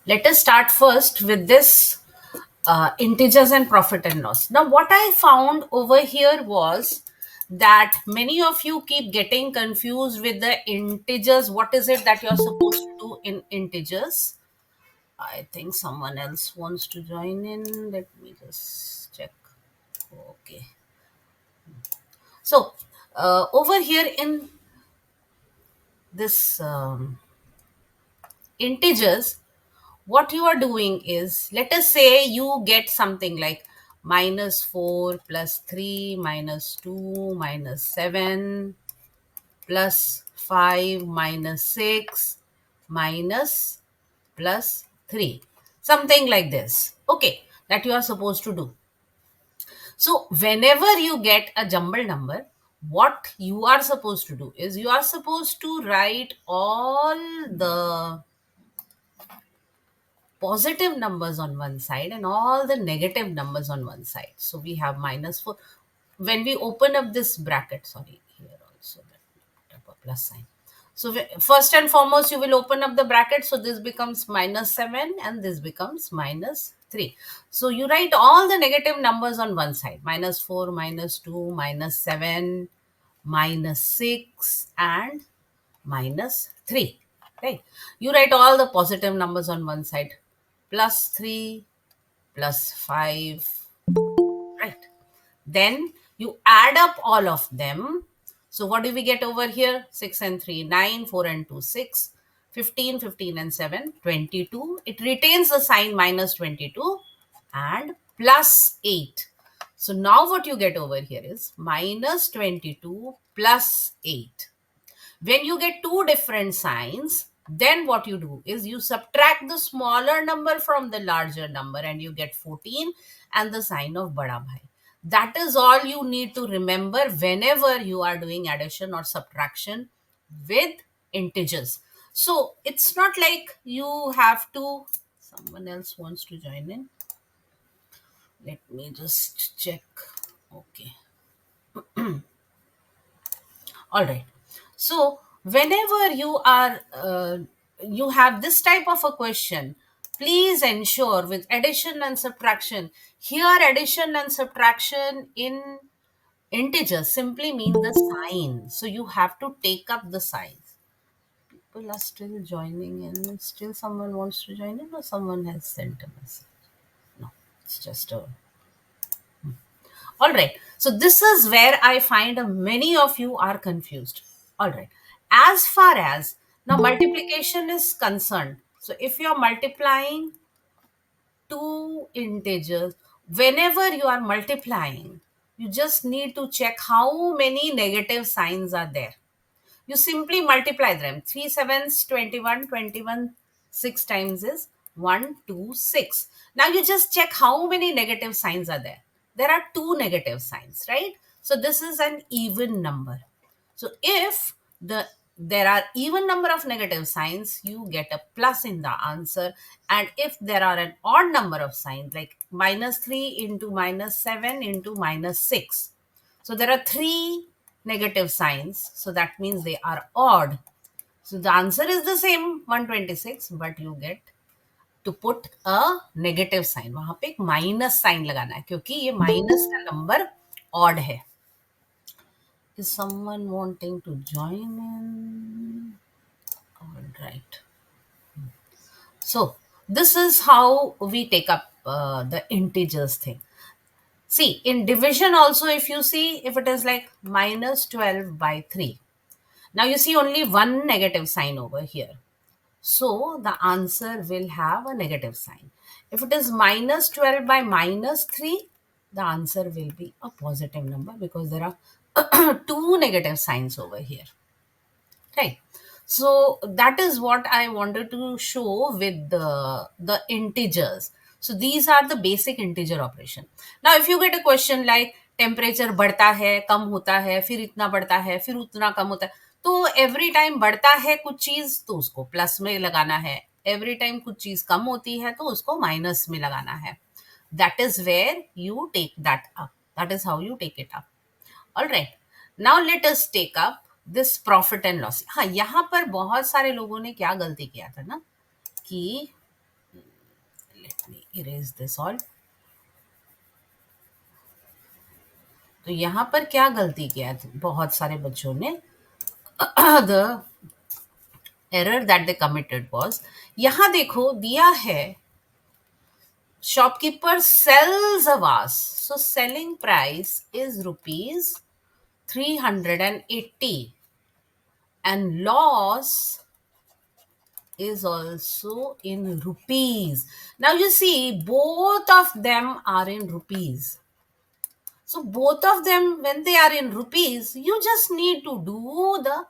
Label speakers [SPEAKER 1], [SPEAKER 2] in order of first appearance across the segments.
[SPEAKER 1] Let us start first with this integers and profit and loss. Now, what I found over here was that many of you keep getting confused with the integers. What is it that you're supposed to do in integers? I think someone else wants to join in. Let me just check. Okay. So, over here in this integers, what you are doing is, let us say you get something like minus 4 plus 3 minus 2 minus 7 plus 5 minus 6 minus plus 3, something like this. Okay, that you are supposed to do. So whenever you get a jumbled number, what you are supposed to do is you are supposed to write all the positive numbers on one side and all the negative numbers on one side. So we have minus 4. When we open up this bracket, sorry, here also that put up a plus sign. So first and foremost, you will open up the bracket. So this becomes minus 7 and this becomes minus 3. So you write all the negative numbers on one side: minus 4, minus 2, minus 7, minus 6, and minus 3. Right? You write all the positive numbers on one side: plus 3, plus 5. Right? Then you add up all of them. So what do we get over here? 6 and 3, 9, 4 and 2, 6, 15, 15 and 7, 22. It retains the sign minus 22 and plus 8. So now what you get over here is minus 22 plus 8. When you get two different signs, then what you do is you subtract the smaller number from the larger number and you get 14 and the sign of Bada Bhai. That is all you need to remember whenever you are doing addition or subtraction with integers. So it's not like you have to, someone else wants to join in. Let me just check. Okay. All right. So whenever you have this type of a question, please ensure with addition and subtraction. Here, addition and subtraction in integers simply mean the sign. So you have to take up the signs. People are still joining in. Still, someone wants to join in, or someone has sent a message. No, it's just a. All right. So this is where I find many of you are confused. All right. As far as now multiplication is concerned, so if you are multiplying two integers, whenever you are multiplying, you just need to check how many negative signs are there. You simply multiply them. 3 sevens, 21, 21, 6 times is 1, 2, 6. Now you just check how many negative signs are there. There are two negative signs, right? So this is an even number. So if there are even number of negative signs, you get a plus in the answer. And if there are an odd number of signs, like minus 3 into minus 7 into minus 6, so there are three negative signs. So that means they are odd. So the answer is the same 126, but you get to put a negative sign. वहां पे एक minus sign लगाना है क्योंकि ये minus का number odd है. Is someone wanting to join in? All right. So this is how we take up the integers thing. See, in division also, if you see, if it is like minus 12 by 3, now you see only one negative sign over here. So the answer will have a negative sign. If it is minus 12 by minus 3, the answer will be a positive number because there are two negative signs over here. Right. So that is what I wanted to show with the integers. So these are the basic integer operation. Now if you get a question like temperature बढ़ता है, कम होता है, फिर इतना बढ़ता है, फिर उतना कम होता है, तो एवरी टाइम बढ़ता है कुछ चीज तो उसको प्लस में लगाना है, एवरी टाइम कुछ चीज कम होती है तो उसको माइनस में लगाना है. That is where you take that up. That is how you take it up. All right. Now let us take up this profit and loss. हाँ, यहाँ पर बहुत सारे लोगों ने क्या गलती किया था ना कि Let me erase this all. तो यहाँ पर क्या गलती किया बहुत सारे बच्चों ने? The error that they committed was, यहाँ देखो दिया है shopkeeper sells a vase, so selling price is rupees 380 and loss is also in rupees. Now you see both of them are in rupees. So both of them, when they are in rupees, you just need to do the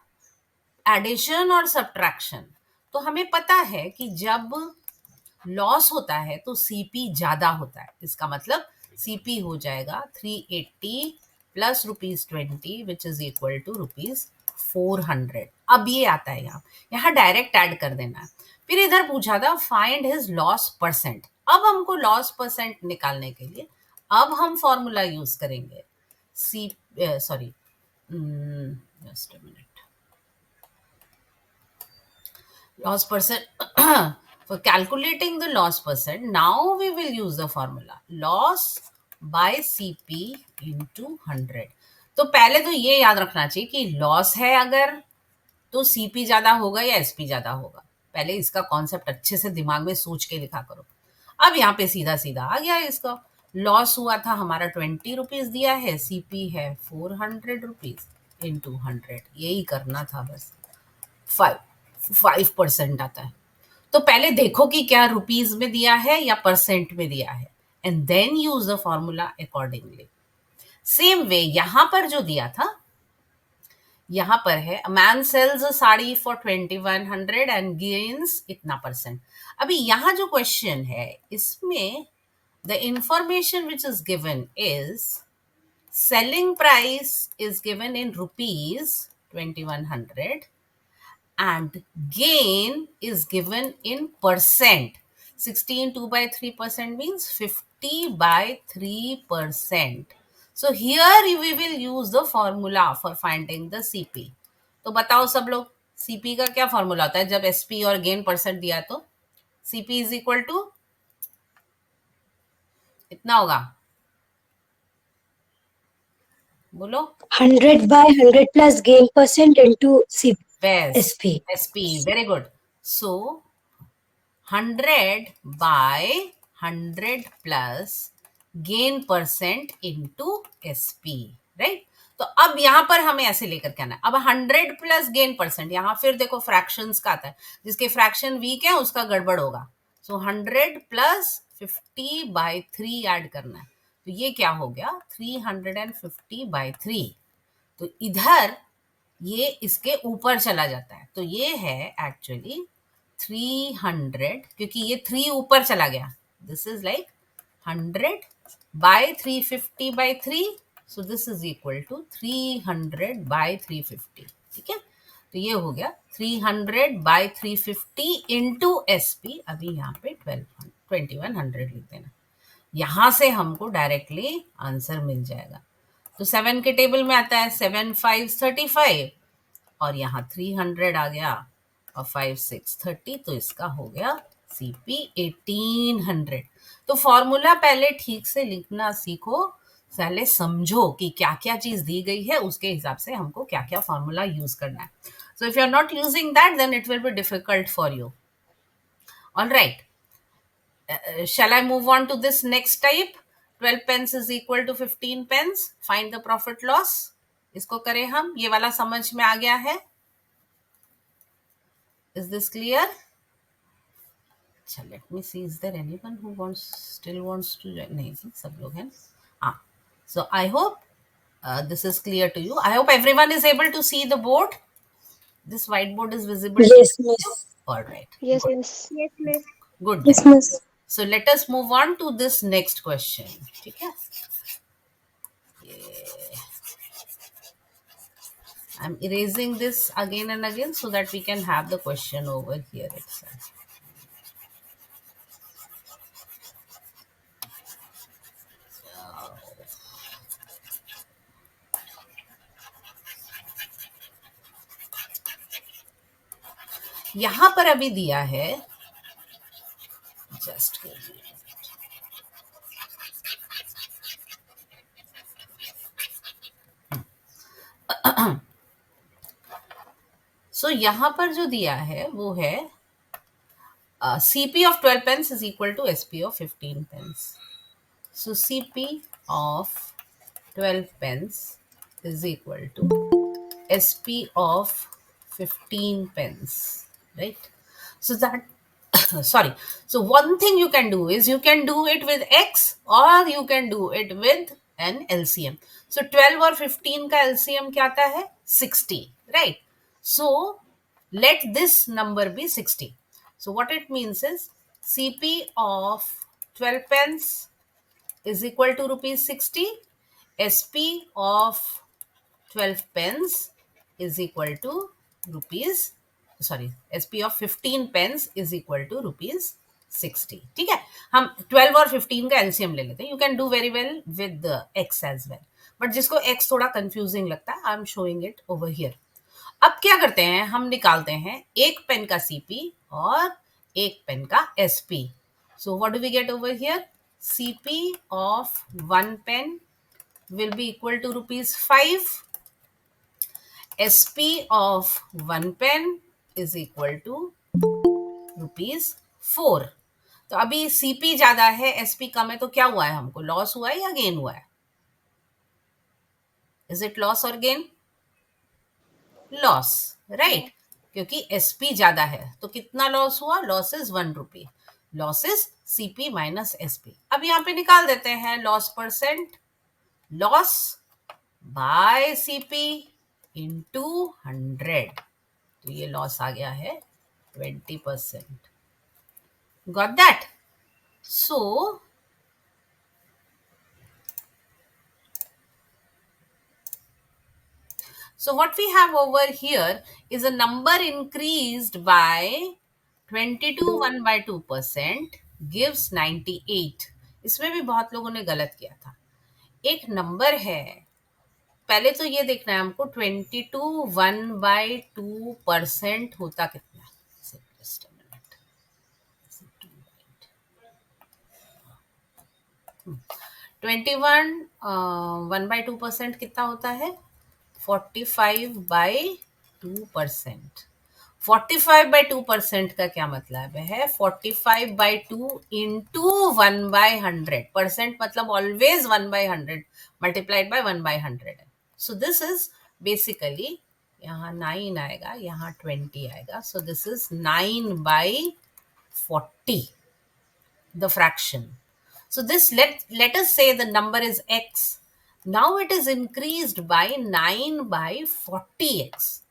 [SPEAKER 1] addition or subtraction. तो हमें पता है कि जब loss होता है तो CP ज्यादा होता है, इसका मतलब सीपी हो जाएगा 380 plus ₹20 which is equal to ₹400. अब ये आता है यहाँ डायरेक्ट ऐड कर देना है. फिर इधर पूछा था फाइंड हिज लॉस परसेंट. अब हमको लॉस परसेंट निकालने के लिए अब हम फॉर्मूला यूज करेंगे. Sorry, just a minute. Loss percent. For calculating the loss percent, now we will use the formula loss by CP into 100. तो पहले तो ये याद रखना चाहिए कि लॉस है अगर तो सीपी ज्यादा होगा या एसपी ज्यादा होगा. पहले इसका कॉन्सेप्ट अच्छे से दिमाग में सोच के लिखा करो. अब यहाँ पे सीधा सीधा आ गया इसका. लॉस हुआ था हमारा ₹20 दिया है, सीपी है ₹400 इंटू 100. यही करना था बस. 5% आता है. तो पहले देखो कि क्या रुपीज में दिया है या परसेंट में दिया है and then use the formula accordingly. Same way यहां पर जो दिया था, यहां पर है man sells a sari for 2100 and gains इतना परसेंट. अभी यहां जो क्वेश्चन है इसमें the information which is given is selling price is given in rupees 2100 and gain is given in percent. 16 2 by 3% means 50 by 3%. So here we will use the formula for finding the CP. तो बताओ सब लोग CP का क्या formula होता है जब SP और गेन परसेंट दिया तो? CP is equal to इतना होगा, बोलो.
[SPEAKER 2] 100 by 100 plus gain percent into SP.
[SPEAKER 1] SP, very good. So 100 by 100 plus gain percent into SP, right. तो अब यहां पर हमें ऐसे लेकर के आना है. अब 100 प्लस गेन परसेंट, यहां फिर देखो फ्रैक्शंस का आता है, जिसके फ्रैक्शन वीक है उसका गड़बड़ होगा. सो 100 प्लस 50 बाई 3 ऐड करना है. तो ये क्या हो गया 350 बाई 3. तो इधर ये इसके ऊपर चला जाता है. तो ये है एक्चुअली 300, क्योंकि ये 3 ऊपर चला गया. This is like 100 by 350 by 3. So this is equal to 300 by 350. ठीक है. तो ये हो गया 300 बाय 350 इंटू एसपी. अभी यहाँ पे 2100 लिख देना. यहां से हमको डायरेक्टली आंसर मिल जाएगा. तो 7 के टेबल में आता है 7 5 35 और यहाँ 300 आ गया और 5 6 30. तो इसका हो गया CP 1800. तो फॉर्मूला पहले ठीक से लिखना सीखो, पहले समझो कि क्या क्या चीज दी गई है, उसके हिसाब से हमको क्या क्या फॉर्मूला यूज करना है. So if you are not using that then it will be difficult for you. Alright, shall I move on to this next type? 12 pence is equal to 15 pence. Find the profit loss. इसको करें हम. ये वाला समझ में आ गया है? Is this clear? अच्छा, let me see. Is there anyone who still wants to join? नहीं, सब लोग हैं. So I hope this is clear to you. I hope everyone is able to see the board. This whiteboard is visible.
[SPEAKER 2] Yes, miss.
[SPEAKER 1] All right.
[SPEAKER 3] Yes,
[SPEAKER 1] Good.
[SPEAKER 3] miss. Yes, miss.
[SPEAKER 1] Good.
[SPEAKER 2] Yes,
[SPEAKER 1] then.
[SPEAKER 2] miss.
[SPEAKER 1] So let us move on to this next question. ठीक है. I'm erasing this again and again so that we can have the question over here itself. यहां पर अभी दिया है Just give me a minute. सो यहां पर जो दिया है वो है CP of 12 pence is equal to SP of 15 pence. So CP of 12 pence is equal to SP of 15 pence, right? So that sorry, so one thing you can do is you can do it with X or you can do it with an LCM. So 12 और 15 का LCM क्या आता है 60, right? So let this number be 60. So what it means is CP of 12 pence is equal to rupees 60. SP of 12 pence is equal to rupees sorry SP of 15 pence is equal to rupees 60. ठीक है, हम 12 और 15 का LCM ले लेते हैं. You can do very well with x as well, but जिसको x थोड़ा कंफ्यूजिंग लगता है, I am showing it over here. अब क्या करते हैं, हम निकालते हैं एक पेन का सीपी और एक पेन का SP. So what do we get over here, CP of one pen will be equal to rupees 5. SP of one pen is equal to rupees 4. तो अभी CP ज्यादा है, SP कम है, तो क्या हुआ है, हमको लॉस हुआ है या गेन हुआ है? इज इट लॉस और गेन? लॉस, राइट, क्योंकि SP ज्यादा है. तो कितना लॉस हुआ, loss is 1 rupee. Loss is CP minus SP. अब यहाँ पे निकाल देते हैं loss percent. Loss by CP into 100. तो ये लॉस आ गया है 20%. Got that? So what we have over here is a number increased by 22 1/2% gives 98. इसमें भी बहुत लोगों ने गलत किया था. एक नंबर है, पहले तो ये देखना है हमको 22 1/2% होता कितना. Just a minute. 21 1/2% कितना होता है, 45/2%. 45/2% का क्या मतलब है, 45/2 इंटू 1/100. परसेंट मतलब ऑलवेज 1/100 मल्टीप्लाइड बाय 1/100 है. सो दिस इज बेसिकली, यहाँ 9 आएगा, यहाँ 20 आएगा. सो this is 9/40, the fraction. So this let us say the number is x. Now it is increased by 9/40x.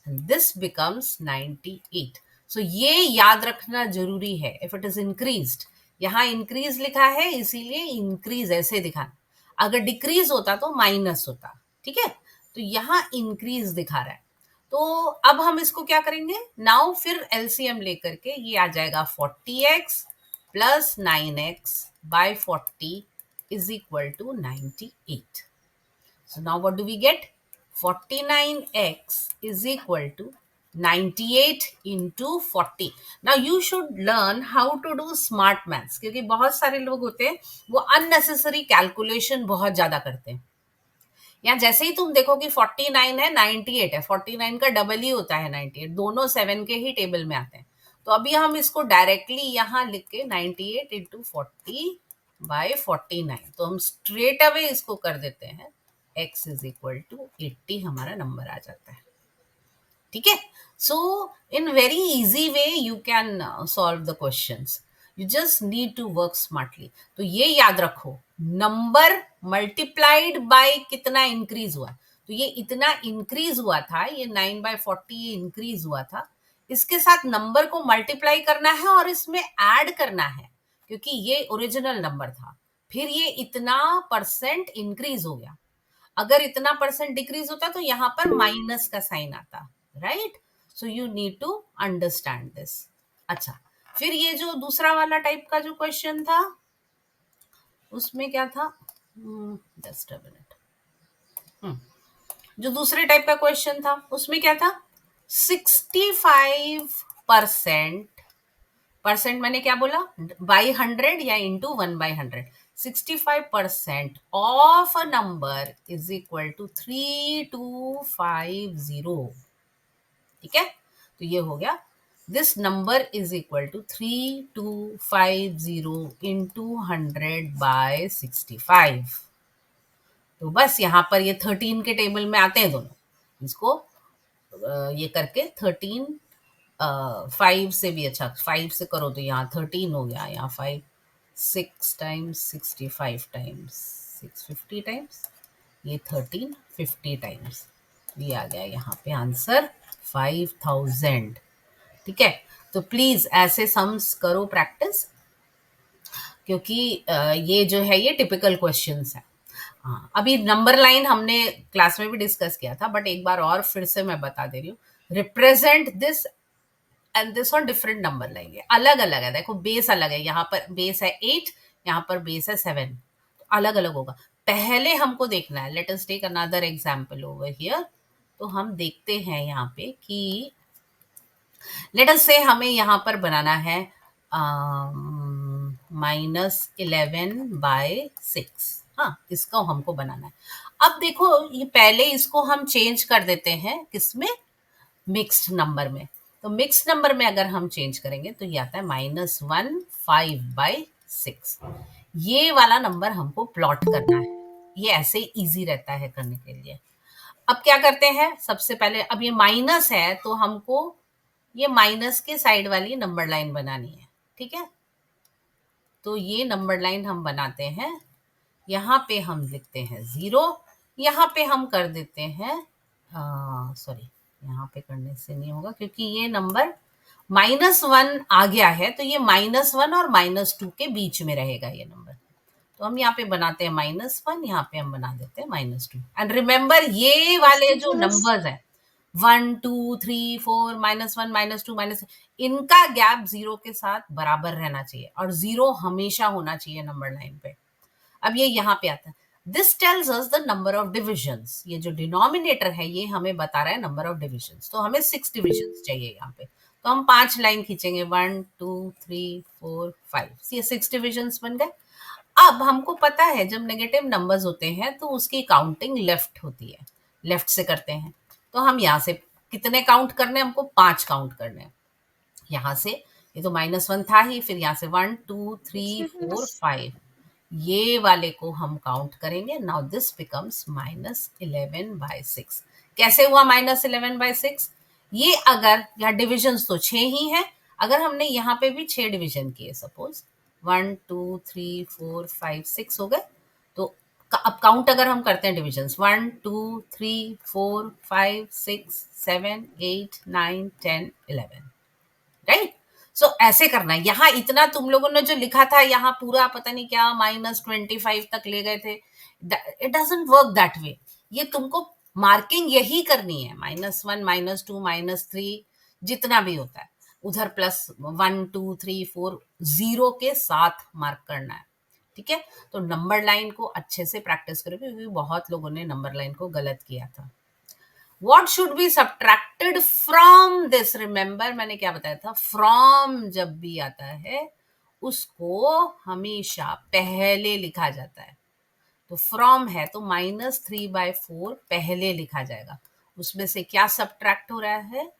[SPEAKER 1] And this becomes 98. So ये याद रखना जरूरी है. If it is increased, यहाँ increase लिखा है इसीलिए increase ऐसे दिखा. अगर decrease होता तो minus होता. ठीक है, तो यहाँ increase दिखा रहा है. तो अब हम इसको क्या करेंगे, नाउ फिर एलसीएम लेकर के ये आ जाएगा 40x plus 9x by 40 is equal to 98. So now what do we get? 49x is equal to 98 into 40. Now you should learn how to do smart maths, क्योंकि बहुत सारे लोग होते हैं वो unnecessary calculation बहुत ज्यादा करते हैं. यहाँ जैसे ही तुम देखो कि 49 है 98 है, 49 का डबल ही होता है 98, दोनों 7 के ही टेबल में आते हैं. तो अभी हम इसको डायरेक्टली यहाँ लिख के 98 इंटू 40/49, तो हम स्ट्रेट अवे इसको कर देते हैं, x इज इक्वल टू 80 हमारा नंबर आ जाता है. ठीक है, so in very easy way you can solve the questions. You just need to work smartly. तो ये याद रखो, नंबर मल्टीप्लाइड बाय कितना इंक्रीज हुआ. तो ये इतना इंक्रीज हुआ था, ये 9/40 इंक्रीज हुआ था. इसके साथ नंबर को मल्टीप्लाई करना है और इसमें ऐड करना है, क्योंकि ये ओरिजिनल नंबर था. फिर ये इतना परसेंट इंक्रीज हो गया. अगर इतना परसेंट डिक्रीज होता तो यहाँ पर माइनस का साइन आता, right. So you need to understand this. अच्छा, फिर ये जो दूसरा वाला टाइप का जो क्वेश्चन था उसमें क्या था, जस्ट अ मिनट. जो दूसरे टाइप का क्वेश्चन था उसमें क्या था, 65% परसेंट मैंने क्या बोला, बाई 100 या into 1/100। 65% of a number is equal to 3250। ठीक है, तो ये हो गया, this number is equal to 3250 into 100/65। तो बस यहाँ पर ये 13 के टेबल में आते हैं दोनों, इसको ये करके 13, 5 से भी अच्छा, 5 से करो तो यहाँ 13 हो गया, यहाँ 5, 6 टाइम्स 65 टाइम्स 650 टाइम्स, ये 13 50 टाइम्स, ये आ गया यहाँ पे आंसर 5000। ठीक है, तो प्लीज ऐसे सम्स करो प्रैक्टिस, क्योंकि ये जो है ये टिपिकल क्वेश्चंस है। हाँ, अभी नंबर लाइन हमने क्लास में भी डिस्कस किया था, बट एक बार और फिर से मैं बता दे रही हूँ, represent this and this on different number line, अलग अलग है, देखो बेस अलग है, यहाँ पर बेस है 8, यहाँ पर बेस है 7, तो अलग अलग होगा। पहले हमको देखना है, let us take another example over here. तो हम देखते हैं यहाँ पे कि लेट अस से हमें यहाँ पर बनाना है -11/6। हाँ, इसको हमको बनाना है। अब देखो, ये पहले इसको हम चेंज कर देते हैं किसमें, मिक्स्ड नंबर में। तो मिक्स्ड नंबर में अगर हम चेंज करेंगे तो ये आता है -15/6। ये वाला नंबर हमको प्लॉट करना है, ये ऐसे इजी रहता है करने के लिए। अब क्या करते हैं, सबसे पहले अब ये माइनस है तो हमको ये माइनस के साइड वाली नंबर लाइन बनानी है। ठीक है, तो ये नंबर लाइन हम बनाते हैं, यहाँ पे हम लिखते हैं 0, यहाँ पे हम कर देते हैं, सॉरी यहाँ पे करने से नहीं होगा क्योंकि ये नंबर -1 आ गया है, तो ये -1 और -2 के बीच में रहेगा ये नंबर। तो हम यहाँ पे बनाते हैं -1, यहाँ पे हम बना देते हैं -2। एंड रिमेंबर ये वाले जो नंबर्स हैं 1 2 3 4 -1 -2 माइनस, इनका गैप 0 के साथ बराबर रहना चाहिए और 0 हमेशा होना चाहिए नंबर लाइन पे। अब ये यहाँ पे आता है, this tells us the number of divisions, ये जो डिनोमिनेटर है ये हमें बता रहा है नंबर ऑफ डिविजन्स, तो हमें 6 डिविजन्स चाहिए यहाँ पे। तो हम 5 लाइन खींचेंगे, 1 2 3 4 5, ये 6 डिविजन्स बन गए। अब हमको पता है जब नेगेटिव नंबर्स होते हैं तो उसकी काउंटिंग लेफ्ट होती है, लेफ्ट से करते हैं। तो हम यहाँ से कितने काउंट करने हैं, हमको 5 काउंट करने हैं। यहाँ से ये तो -1 था ही, फिर यहाँ से 1 2 3 4 5, ये वाले को हम काउंट करेंगे। Now this becomes -11/6। कैसे हुआ -11/6? ये अगर यहाँ डिविजन्स तो 6 ही है, अगर हमने यहाँ पे भी 6 डिविजन किए, सपोज 1 2 3 4 5 6 हो गए, तो अब काउंट अगर हम करते हैं डिविजन्स 1 2 3 4 5 6 7 8 9 10 11, राइट। सो ऐसे करना है। यहाँ इतना तुम लोगों ने जो लिखा था, यहाँ पूरा पता नहीं क्या -25 तक ले गए थे, it doesn't work that way. ये तुमको मार्किंग यही करनी है, -1 -2 -3 जितना भी होता है, उधर +1 2 3 4 0 के साथ मार्क करना है। ठीक है, तो नंबर लाइन को अच्छे से प्रैक्टिस करो, क्योंकि बहुत लोगों ने नंबर लाइन को गलत किया था। What should be subtracted from this? Remember मैंने क्या बताया था, from जब भी आता है उसको हमेशा पहले लिखा जाता है। तो from है तो -3/4 पहले लिखा जाएगा। उसमें से क्या सब्ट्रैक्ट हो रहा है,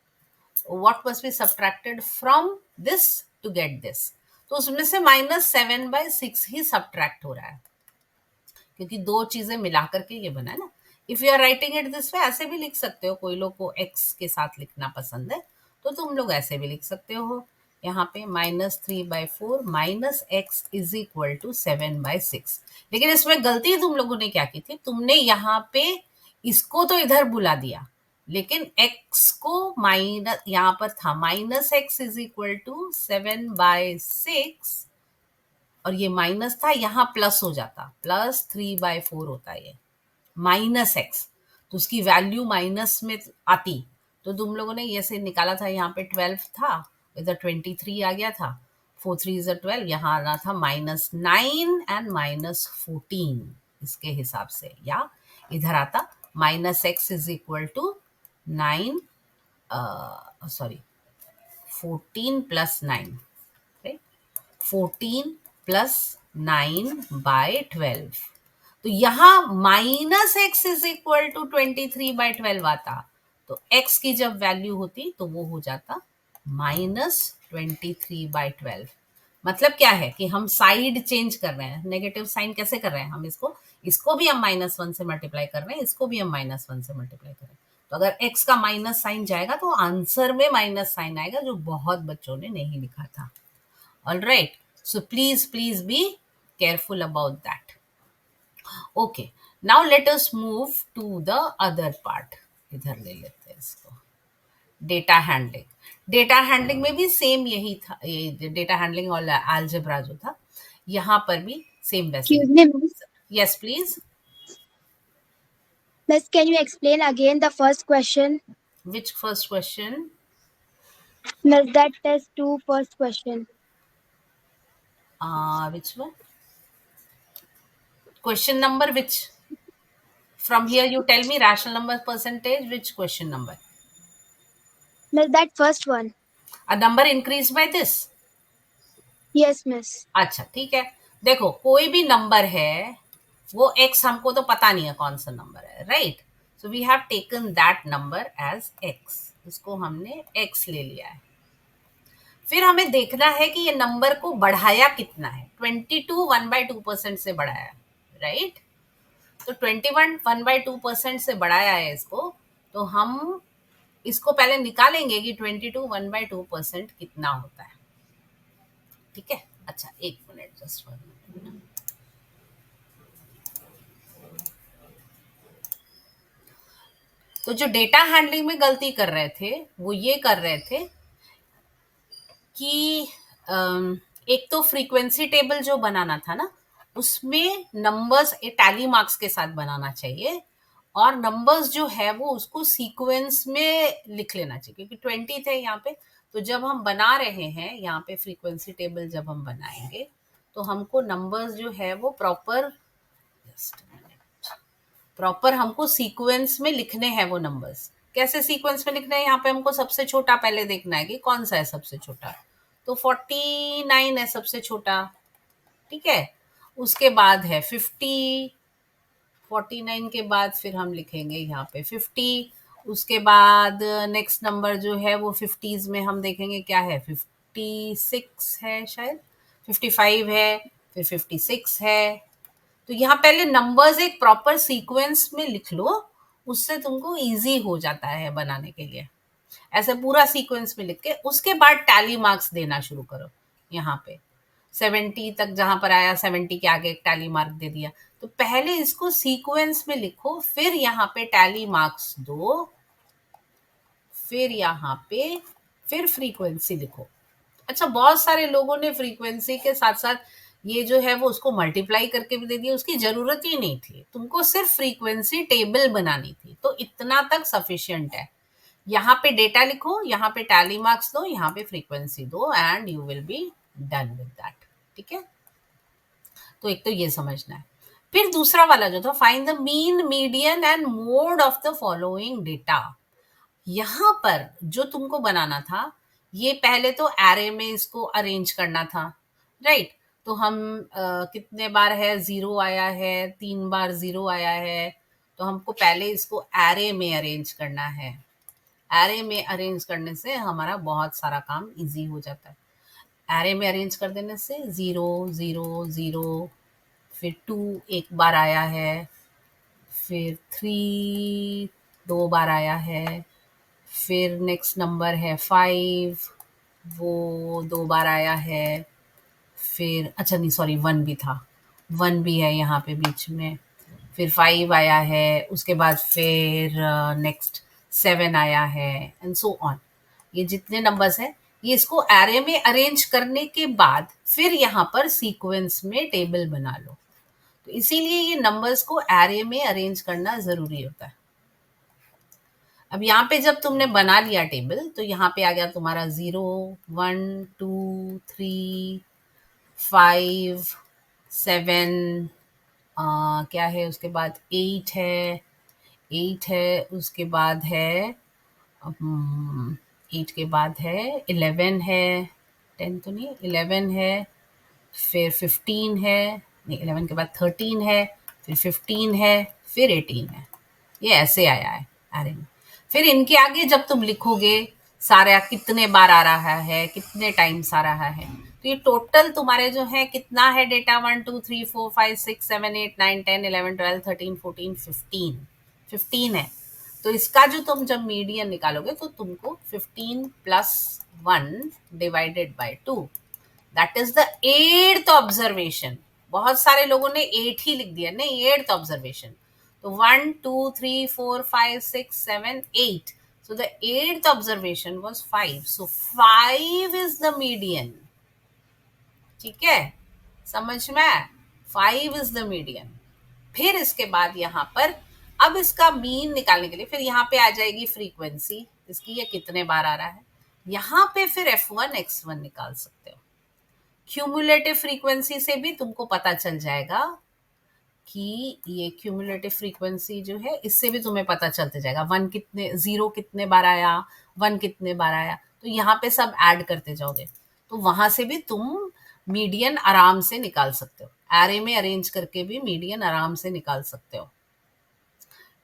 [SPEAKER 1] what must be subtracted from this to get this? तो उसमें से -7/6 ही सब्ट्रैक्ट हो रहा है, क्योंकि दो चीजें मिला करके ये बना है ना। If you are writing it this way, ऐसे भी लिख सकते हो, कोई लोग को एक्स के साथ लिखना पसंद है तो तुम लोग ऐसे भी लिख सकते हो। यहाँ पे -3/4 -x इज इक्वल टू 7/6। लेकिन इसमें गलती तुम लोगों ने क्या की थी, तुमने यहाँ पे इसको तो इधर बुला दिया, लेकिन x को माइनस, यहाँ पर था -x इज इक्वल टू 7/6, और ये माइनस था, यहाँ प्लस हो जाता, +3/4 होता है ये -x, तो उसकी वैल्यू माइनस में आती। तो तुम लोगों ने ये से निकाला था, यहाँ पे 12 था, इधर 23 आ गया था, 4 3 12, यहाँ आना था -9 एंड -14 इसके हिसाब से, या इधर आता -x is equal to 9, sorry 14 + 9, 14 plus 9/12। तो यहाँ minus x is equal to 23/12 आता, तो x की जब वैल्यू होती तो वो हो जाता -23/12। मतलब क्या है कि हम साइड चेंज कर रहे हैं, नेगेटिव साइन कैसे कर रहे हैं, हम इसको भी हम -1 से मल्टीप्लाई कर रहे हैं, इसको भी हम -1 से मल्टीप्लाई कर रहे हैं। तो अगर x का माइनस साइन जाएगा तो आंसर में माइनस साइन आएगा, जो बहुत बच्चों ने नहीं लिखा था। All right, so please be careful about that. Okay, now let us move to the other part. इधर ले लेते हैं इसको, डेटा हैंडलिंग। डेटा हैंडलिंग में भी सेम यही था, ये डेटा हैंडलिंग और अलजेब्रा जो था, यहाँ पर भी सेम वैसे ही।
[SPEAKER 2] Excuse me, miss.
[SPEAKER 1] Yes please.
[SPEAKER 2] Miss, can you explain again the first question?
[SPEAKER 1] Which first question?
[SPEAKER 2] Miss, that test 2 first question.
[SPEAKER 1] Which one? Question number which? From here you tell me rational number percentage, which question number?
[SPEAKER 2] Miss, that first one.
[SPEAKER 1] A number increased by this?
[SPEAKER 2] Yes, miss.
[SPEAKER 1] अच्छा ठीक है, देखो कोई भी number है, वो x हमको तो पता नहीं है कौन सा नंबर है, right? So we have taken that number as x, इसको हमने x ले लिया है। फिर हमें देखना है कि ये नंबर को बढ़ाया कितना है। 22 1/2% से बढ़ाया है, राइट? तो 21 1/2% से बढ़ाया है इसको, तो हम इसको पहले निकालेंगे कि 22 1/2% कितना होता है। ठीक है, अच्छा एक मिनट, जस्ट 1 मिनट। तो जो डेटा हैंडलिंग में गलती कर रहे थे वो ये कर रहे थे कि एक तो फ्रीक्वेंसी टेबल जो बनाना था ना, उसमें नंबर्स टैली मार्क्स के साथ बनाना चाहिए, और नंबर्स जो है वो उसको सीक्वेंस में लिख लेना चाहिए, क्योंकि 20 थे यहाँ पे। तो जब हम बना रहे हैं यहाँ पे फ्रीक्वेंसी टेबल, जब हम बनाएंगे तो हमको नंबर्स जो है वो प्रॉपर हमको सीक्वेंस में लिखने हैं वो नंबर्स। कैसे सीक्वेंस में लिखने हैं, यहाँ पे हमको सबसे छोटा पहले देखना है कि कौन सा है सबसे छोटा। तो 49 है सबसे छोटा, ठीक है। उसके बाद है 50, 49 के बाद फिर हम लिखेंगे यहाँ पे 50। उसके बाद नेक्स्ट नंबर जो है वो 50s में हम देखेंगे क्या है, 56 है शायद, 55 है, फिर 56 है। तो यहाँ पहले नंबर्स एक प्रॉपर सीक्वेंस में लिख लो, उससे तुमको इजी हो जाता है बनाने के लिए। ऐसे पूरा सीक्वेंस में लिख के उसके बाद टैली मार्क्स देना शुरू करो। यहाँ पे 70 तक जहां पर आया, 70 के आगे एक टैली मार्क दे दिया। तो पहले इसको सीक्वेंस में लिखो, फिर यहाँ पे टैली मार्क्स दो, फिर यहाँ पे फिर फ्रीक्वेंसी लिखो। अच्छा, बहुत सारे लोगों ने फ्रीक्वेंसी के साथ साथ ये जो है वो उसको मल्टीप्लाई करके भी दे दिया, उसकी जरूरत ही नहीं थी, तुमको सिर्फ फ्रीक्वेंसी टेबल बनानी थी, तो इतना तक सफिशिएंट है। यहाँ पे डेटा लिखो, यहाँ पे टैली मार्क्स दो, यहाँ पे फ्रीक्वेंसी दो, and you will be done with that. ठीक है, तो एक तो ये समझना है। फिर दूसरा वाला जो था, find the mean median and mode of the following data. यहाँ पर जो तुमको बनाना था, ये पहले तो एरे में इसको अरेंज करना था, राइट? तो हम कितने बार है जीरो आया है, 3 बार जीरो आया है, तो हमको पहले इसको एरे में अरेंज करना है। एरे में अरेंज करने से हमारा बहुत सारा काम इजी हो जाता है। एरे में अरेंज कर देने से 0 0 0, फिर 2 एक बार आया है, फिर 3 2 बार आया है, फिर नेक्स्ट नंबर है 5, वो 2 बार आया है, फिर अच्छा नहीं सॉरी 1 भी था, 1 भी है यहाँ पे बीच में, फिर 5 आया है, उसके बाद फिर नेक्स्ट 7 आया है, एंड सो ऑन। ये जितने नंबर्स हैं, ये इसको एरे में अरेंज करने के बाद फिर यहाँ पर सीक्वेंस में टेबल बना लो। तो इसीलिए ये नंबर्स को एरे में अरेंज करना ज़रूरी होता है। अब यहाँ पे जब तुमने बना लिया टेबल, तो यहाँ पे आ गया तुम्हारा 0 1 2 3 5 7, क्या है उसके बाद 8 है, 8 है, उसके बाद है 8 के बाद है 11 है, 10 तो नहीं, 11 है, फिर 15 है, नहीं 11 के बाद 13 है, फिर 15 है, फिर 18 है। ये ऐसे आया है अरे में। फिर इनके आगे जब तुम लिखोगे सारा कितने बार आ रहा है, कितने टाइम्स आ रहा है, तो ये टोटल तुम्हारे जो है कितना है डेटा, 1 2 3 4 5 6 7 8 9 10 11 12 13 14 15 15 है। तो इसका जो तुम जब मीडियन निकालोगे तो तुमको 15 plus 1 divided by 2, that is the eighth observation. बहुत सारे लोगों ने 8 ही लिख दिया, नहीं, एट्थ ऑब्जर्वेशन। तो 1 2 3 4 5 6 7 8, so the eighth observation was 5, so 5 is the median। ठीक है, समझ में, 5 इज द मीडियन। फिर इसके बाद यहाँ पर अब इसका मीन निकालने के लिए फिर यहाँ पे आ जाएगी फ्रीक्वेंसी इसकी, ये कितने बार आ रहा है। यहाँ पे फिर F1 X1 निकाल सकते हो। क्यूमुलेटिव फ्रीक्वेंसी से भी तुमको पता चल जाएगा कि ये क्यूमुलेटिव फ्रीक्वेंसी जो है इससे भी तुम्हें पता चलते जाएगा 0 कितने बार आया, 1 कितने बार आया, तो यहाँ पे सब ऐड करते जाओगे तो वहां से भी तुम मीडियन आराम से निकाल सकते हो। एरे में अरेंज करके भी मीडियन आराम से निकाल सकते हो।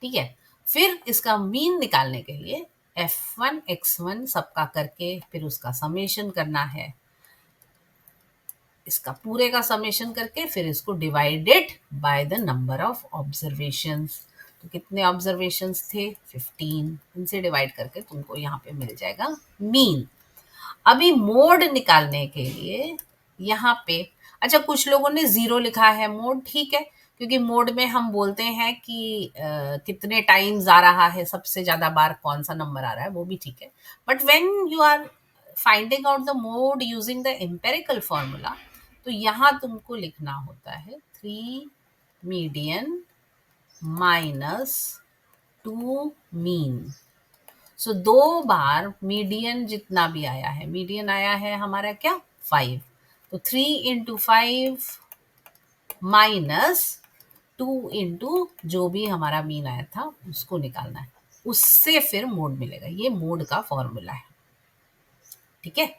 [SPEAKER 1] ठीक है, फिर इसका मीन निकालने के लिए F1 X1 सबका करके फिर उसका समेशन करना है, इसका पूरे का समेशन करके फिर इसको divided by the number of observations. तो कितने ऑब्जर्वेशंस थे, 15, इनसे डिवाइड करके तुमको यहाँ पे मिल जाएगा मीन। अभी मोड निकालने के लिए यहाँ पे, अच्छा कुछ लोगों ने 0 लिखा है मोड, ठीक है, क्योंकि मोड में हम बोलते हैं कि कितने टाइम्स आ रहा है, सबसे ज्यादा बार कौन सा नंबर आ रहा है, वो भी ठीक है। But when you are finding out the mode using the empirical formula, तो यहाँ तुमको लिखना होता है 3 मीडियन माइनस 2 मीन। सो 2 बार मीडियन जितना भी आया है, मीडियन आया है हमारा क्या 5, तो 3 इंटू 5 माइनस 2 इंटू जो भी हमारा मीन आया था उसको निकालना है, उससे फिर मोड मिलेगा। ये मोड का फॉर्मूला है। ठीक है,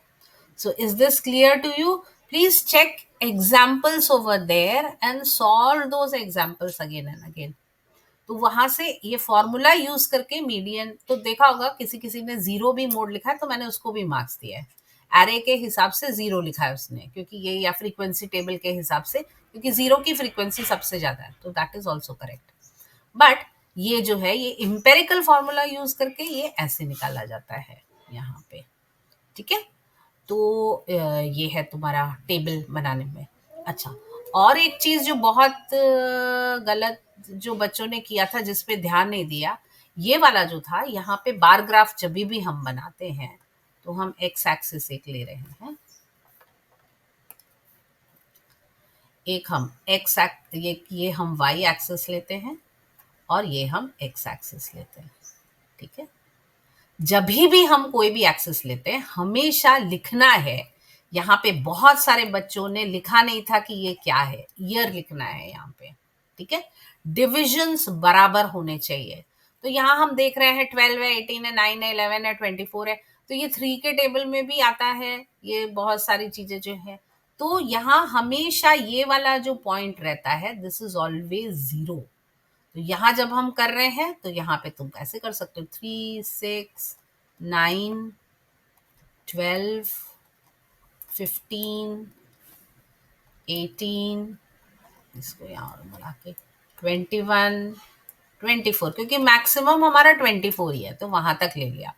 [SPEAKER 1] so is this clear to you? Please check examples over there and solve those examples again and again। तो वहां से ये फॉर्मूला यूज करके मीडियन, तो देखा होगा किसी किसी ने 0 भी मोड लिखा है तो मैंने उसको भी मार्क्स दिया है। एरे के हिसाब से 0 लिखा है उसने, क्योंकि ये, या फ्रीक्वेंसी टेबल के हिसाब से, क्योंकि 0 की फ्रीक्वेंसी सबसे ज्यादा है, तो that is also correct. But ये जो है ये इम्पेरिकल फॉर्मूला यूज करके ये ऐसे निकाला जाता है यहाँ पे। ठीक है, तो ये है तुम्हारा टेबल बनाने में। अच्छा, और एक चीज जो बहुत गलत जो बच्चों ने किया था, जिस पे ध्यान नहीं दिया, ये वाला जो था यहाँ पे बार ग्राफ जब भी हम बनाते हैं तो हम एक्स एक्सिस एक ले रहे हैं, एक हम ये हम वाई एक्सिस लेते हैं और ये हम एक्स एक्सिस लेते हैं। ठीक है, जब भी हम कोई भी एक्सेस लेते हैं हमेशा लिखना है, यहाँ पे बहुत सारे बच्चों ने लिखा नहीं था कि ये क्या है, ईयर लिखना है यहाँ पे। ठीक है, डिविजन्स बराबर होने चाहिए। तो यहाँ हम देख रहे हैं 12 है, 18 है, 9 है, 11 है, 24 है, तो ये 3 के टेबल में भी आता है, ये बहुत सारी चीजें जो है। तो यहाँ हमेशा ये वाला जो पॉइंट रहता है, दिस इज ऑलवेज 0। तो यहाँ जब हम कर रहे हैं तो यहाँ पे तुम कैसे कर सकते हो, 3 6 9 12 15 18, इसको यहाँ और बढ़ा के 21 24, क्योंकि मैक्सिमम हमारा 24 ही है तो वहां तक ले लिया।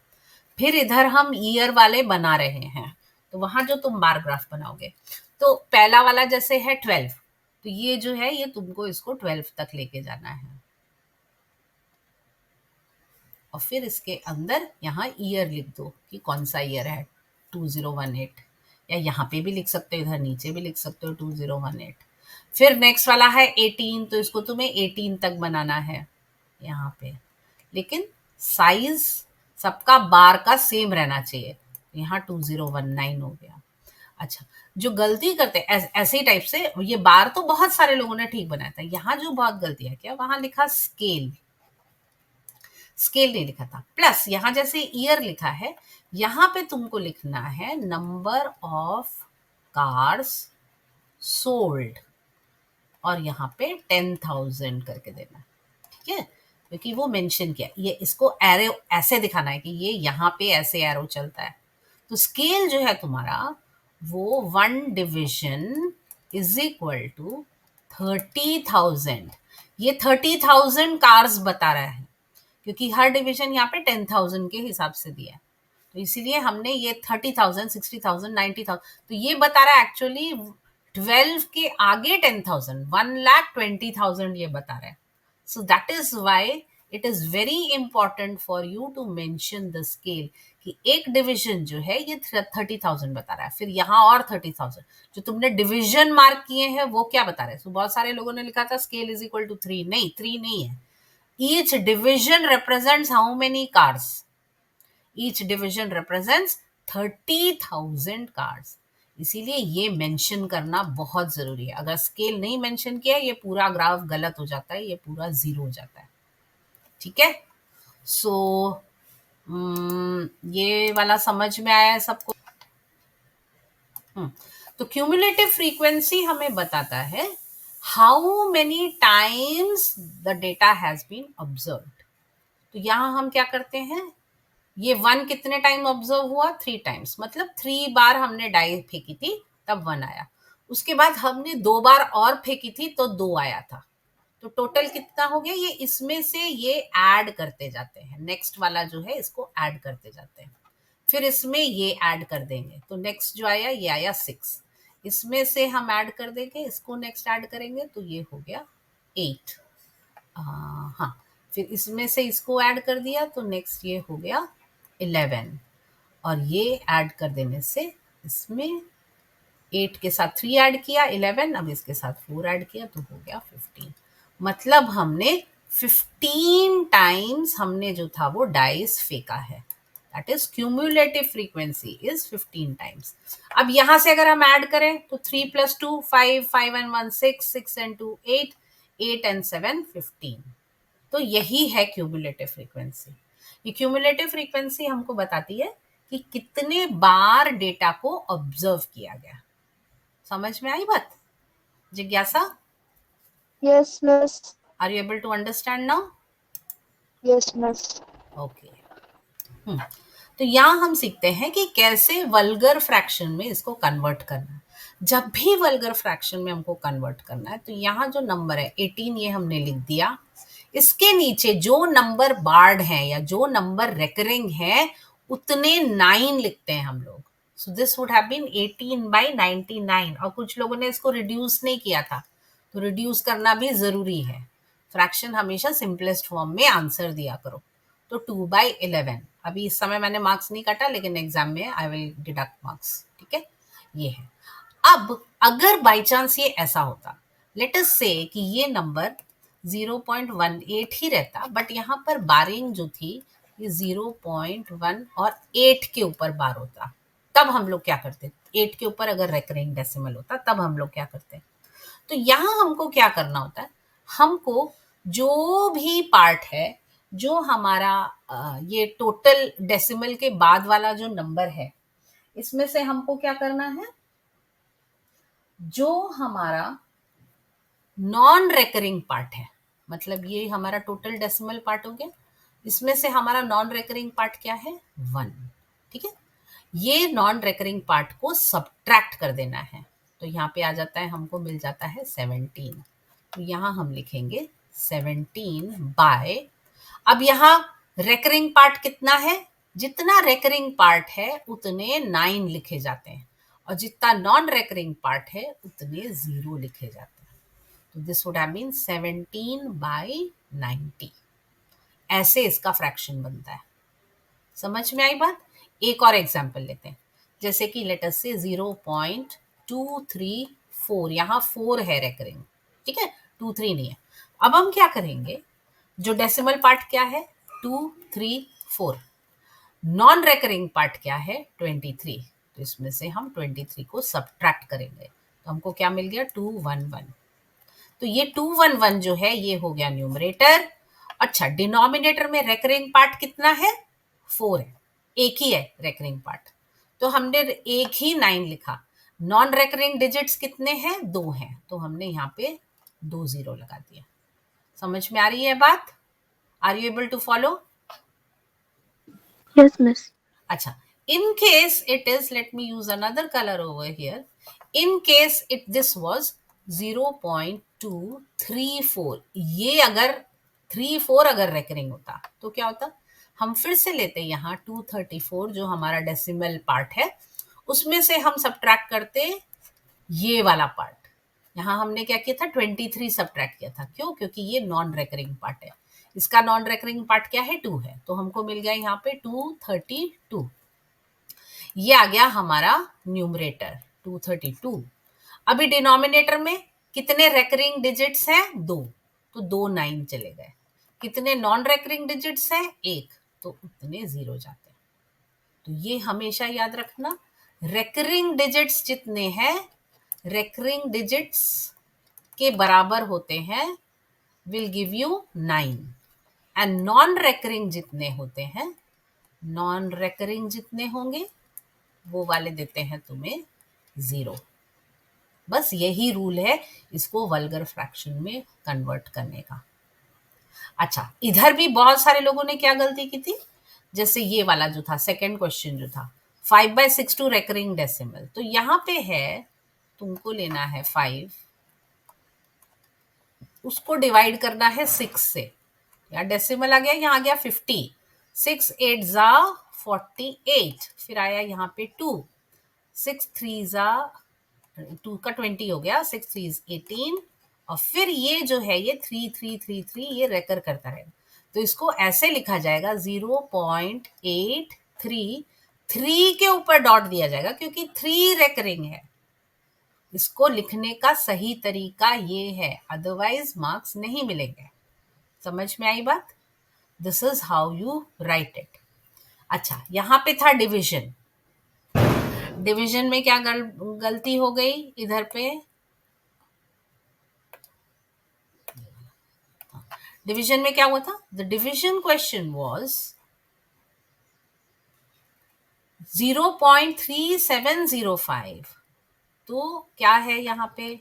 [SPEAKER 1] फिर इधर हम ईयर वाले बना रहे हैं, तो वहां जो तुम बार ग्राफ बनाओगे, तो पहला वाला जैसे है 12, तो ये जो है ये तुमको इसको 12 तक लेके जाना है, और फिर इसके अंदर यहाँ ईयर लिख दो कि कौन सा ईयर है, 2018, या यहाँ पे भी लिख सकते हो, इधर नीचे भी लिख सकते हो 2018। फिर नेक्स्ट वाला है 18, तो इसको तुम्हें 18 तक बनाना है यहाँ पे, लेकिन साइज सबका बार का सेम रहना चाहिए। यहाँ 2019 हो गया। अच्छा, जो गलती करते ऐसे ही टाइप से, ये बार तो बहुत सारे लोगों ने ठीक बनाया था, यहाँ जो बहुत गलती है क्या, वहां लिखा स्केल, स्केल नहीं लिखा था, प्लस यहाँ जैसे ईयर लिखा है, यहाँ पे तुमको लिखना है नंबर ऑफ कार्स सोल्ड, और यहाँ पे 10,000 करके देना, ठीक है, क्योंकि वो मेंशन किया। ये इसको एरो ऐसे दिखाना है कि ये यहाँ पे ऐसे एरो चलता है। तो स्केल जो है तुम्हारा वो 1 डिविजन इज इक्वल टू 30,000। ये 30,000 कार्स बता रहा है, क्योंकि हर डिवीजन यहाँ पे 10,000 के हिसाब से दिया है, तो इसीलिए हमने ये 30,000, 60,000, 90,000, तो ये बता रहा है एक्चुअली 12 के आगे 10,000, 1,20,000 ये बता रहा है। So that is why it is very important for you to mention the scale, कि एक डिवीजन जो है ये 30,000 बता रहा है, फिर यहाँ और 30,000, जो तुमने डिवीजन मार्क किए हैं वो क्या बता रहे हैं। so, बहुत सारे लोगों ने लिखा था स्केल इज इक्वल टू 3, नहीं 3 नहीं है। Each division represents how many cars? Each division represents 30,000 cars. इसीलिए ये मेंशन करना बहुत जरूरी है। अगर स्केल नहीं मेंशन किया ये पूरा ग्राफ गलत हो जाता है, ये पूरा जीरो हो जाता है, ठीक है। सो ये वाला समझ में आया है सबको। तो क्यूमुलेटिव फ्रीक्वेंसी हमें बताता है how many times the data has been observed. तो यहां हम क्या करते हैं, ये 1 कितने टाइम ऑब्जर्व हुआ, 3 टाइम्स, मतलब 3 बार हमने डाई फेंकी थी तब 1 आया। उसके बाद हमने 2 बार और फेंकी थी तो 2 आया था। तो टोटल कितना हो गया, ये इसमें से ये ऐड करते जाते हैं, नेक्स्ट वाला जो है इसको ऐड करते जाते हैं, फिर इसमें ये ऐड कर देंगे, तो नेक्स्ट जो आया ये आया 6, इसमें से हम ऐड कर देंगे, इसको नेक्स्ट ऐड करेंगे तो ये हो गया 8। हाँ, फिर इसमें से इसको ऐड कर दिया तो नेक्स्ट ये हो गया 11, और ये ऐड कर देने से इसमें 8 के साथ 3 ऐड किया 11, अब इसके साथ 4 ऐड किया तो हो गया 15। मतलब हमने 15 टाइम्स हमने जो था वो डाइस फेंका है, that is cumulative frequency is 15 times. अब यहां से अगर हम ऐड करें तो 3 + 2 5, 5 and 1 6, 6 and 2 8, 8 and 7 15। तो यही है क्यूमुलेटिव फ्रीक्वेंसी। ये क्यूमुलेटिव फ्रीक्वेंसी हमको बताती है कि कितने बार डेटा को ऑब्जर्व किया गया। समझ में आई बात जिज्ञासा?
[SPEAKER 3] Yes, miss.
[SPEAKER 1] Are you able to understand now?
[SPEAKER 3] Yes, miss.
[SPEAKER 1] Okay. तो यहाँ हम सीखते हैं कि कैसे वल्गर फ्रैक्शन में इसको कन्वर्ट करना है। जब भी वल्गर फ्रैक्शन में हमको कन्वर्ट करना है तो यहाँ जो नंबर है 18 ये हमने लिख दिया, इसके नीचे जो नंबर बार्ड है या जो नंबर रेकरिंग है उतने 9 लिखते हैं हम लोग। So this would have been 18/99, और कुछ लोगों ने इसको रिड्यूस नहीं किया था, तो रिड्यूस करना भी जरूरी है। फ्रैक्शन हमेशा सिंपलेस्ट फॉर्म में आंसर दिया करो। तो 2/11, अभी इस समय मैंने मार्क्स नहीं काटा, लेकिन एग्जाम में आई विल डिडक्ट मार्क्स, ठीक है, ये है। अब अगर बाई चांस ये ऐसा होता, लेट अस से कि ये नंबर 0.18 ही रहता, बट यहाँ पर बारिंग जो थी ये 0.1 और 8 के ऊपर बार होता, तब हम लोग क्या करते, 8 के ऊपर अगर रेकरिंग डेसिमल होता तब हम लोग क्या करते। तो यहाँ हमको क्या करना होता है, हमको जो भी पार्ट है, जो हमारा ये टोटल डेसिमल के बाद वाला जो नंबर है, इसमें से हमको क्या करना है, जो हमारा नॉन रेकरिंग पार्ट है, मतलब ये हमारा टोटल डेसिमल पार्ट हो गया, इसमें से हमारा नॉन रेकरिंग पार्ट क्या है, 1, ठीक है। ये नॉन रेकरिंग पार्ट को सब्ट्रैक्ट कर देना है, तो यहाँ पे आ जाता है, हमको मिल जाता है 17। तो यहाँ हम लिखेंगे 17 बाय, अब यहाँ रेकरिंग पार्ट कितना है, जितना रेकरिंग पार्ट है उतने 9 लिखे जाते हैं, और जितना नॉन रेकरिंग पार्ट है उतने 0 लिखे जाते हैं। तो दिस वुड हैव बीन 17/90। ऐसे इसका फ्रैक्शन बनता है। समझ में आई बात? एक और एग्जाम्पल लेते हैं, जैसे कि लेट अस से 0.234, यहाँ 4 है रेकरिंग, ठीक है, 2 3 नहीं है। अब हम क्या करेंगे, जो डेसिमल पार्ट क्या है 2 3 4, नॉन रेकरिंग पार्ट क्या है 23, तो इसमें से हम 23 को सब्ट्रैक्ट करेंगे, तो हमको क्या मिल गया 211। तो ये 211 जो है ये हो गया न्यूमरेटर। अच्छा, डिनोमिनेटर में रेकरिंग पार्ट कितना है, 4 है, एक ही है रेकरिंग पार्ट, तो हमने एक ही 9 लिखा। नॉन रेकरिंग डिजिट्स कितने हैं? 2 हैं, तो हमने यहाँ पे 2 0 लगा दिया। समझ में आ रही है बात? Are you able to follow?
[SPEAKER 3] Yes, miss.
[SPEAKER 1] अच्छा, in case it is, let me use another color over here. In case this was 0.234, ये अगर 34 अगर रेकरिंग होता तो क्या होता? हम फिर से लेते यहाँ 234 जो हमारा डेसिमल पार्ट है, उसमें से हम सब्ट्रैक्ट करते ये वाला पार्ट। यहाँ हमने क्या किया था? 23 सब्ट्रैक्ट किया था। क्यों? क्योंकि ये नॉन रेकरिंग पार्ट है। इसका नॉन रेकरिंग पार्ट क्या है? 2 है, तो हमको मिल गया यहाँ पे 232। ये आ गया हमारा न्यूमरेटर 232। अभी डिनोमिनेटर में कितने रेकरिंग डिजिट्स हैं? 2, तो 2 9 चले गए। कितने नॉन रेकरिंग डिजिट्स हैं? 1, तो उतने 0 जाते हैं। तो ये हमेशा याद रखना, रेकरिंग डिजिट्स जितने हैं, रेकरिंग डिजिट्स के बराबर होते हैं will give you 9, and non recurring जितने होते हैं, नॉन रेकरिंग जितने होंगे वो वाले देते हैं तुम्हें 0। बस यही रूल है इसको वल्गर फ्रैक्शन में कन्वर्ट करने का। अच्छा, इधर भी बहुत सारे लोगों ने क्या गलती की थी? जैसे ये वाला जो था, सेकंड क्वेश्चन जो था 5/6 टू रेकरिंग डेसिमल, तो यहाँ पे है तुमको लेना है 5, उसको डिवाइड करना है 6 से। या डेसिमल आ गया, यहाँ आ गया 50, 6 8 जा 48, फिर आया यहाँ पे 2, 6 3 जा 2 का 20 हो गया, 6 3 18, और फिर ये जो है ये 3 3 3 3 ये रेकर करता रहेगा। तो इसको ऐसे लिखा जाएगा 0.83, 3 के ऊपर डॉट दिया जाएगा क्योंकि 3 रेकरिंग है। इसको लिखने का सही तरीका ये है, अदरवाइज मार्क्स नहीं मिलेंगे। समझ में आई बात? This is how you right it. अच्छा, यहाँ पे था डिविजन। डिवीजन में क्या गलती हो गई इधर पे? डिवीजन में क्या हुआ था? द डिवीजन क्वेश्चन वाज 0.3705, तो क्या है यहाँ पे?